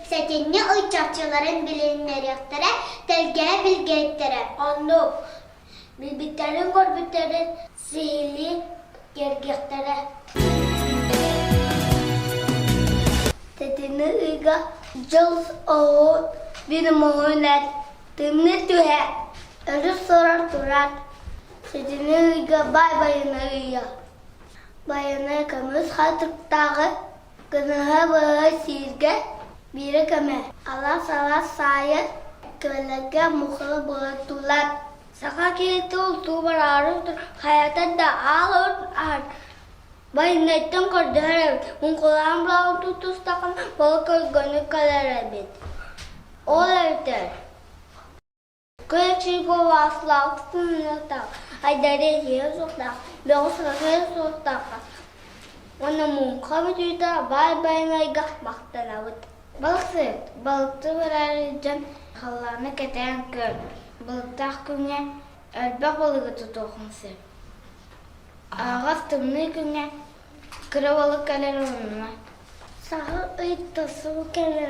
Setinli uçakçıların bilinmeliklere, telgeye bilgelikleri. Anlık. Bilbitlerin, görbitlerin, sihirli gergeklere. Setini ıyga, cız oğut, bir muhunet, tımni tühe, örü sorar durar. Setini ıyga, bay bayına ıyga. Bayına yıkamız, hatırktağı, gınıha bağı sirge, biri köme. Alas alas sayı, kölege muhlı bağı tular. Saka kiri tul bararıdır, hayata da ağır ağır. Bayınetten kordular evet, kulağım rağı tutustakan, balık gönül kadar evet. Ol evdir. Köyçü bu vasıla, tutunlukta, haydari yiyor sokta, loğu sırası sokta. Ona munka bütüyde, bay bayına gah baktana vıt. Balık sırt, balıktı bararıcan, hallarını keten kör. Balıkta güne, elbek balığı tutuğun sırt. Ağız tımlı güne, kıra balık gelir onunla. Sahı ıyıtta su gelir,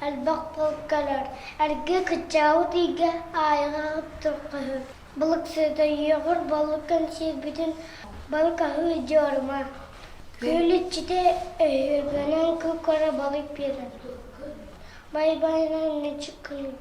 elbek balık gelir. Erge kıçağı diye ayağa tıkır. Balık sırda yiyor, balıkın şirbitin balık ahı ediyorma. Göl içinde öğürgenen kara balık yerin. Bay bayına ne çıkıyor?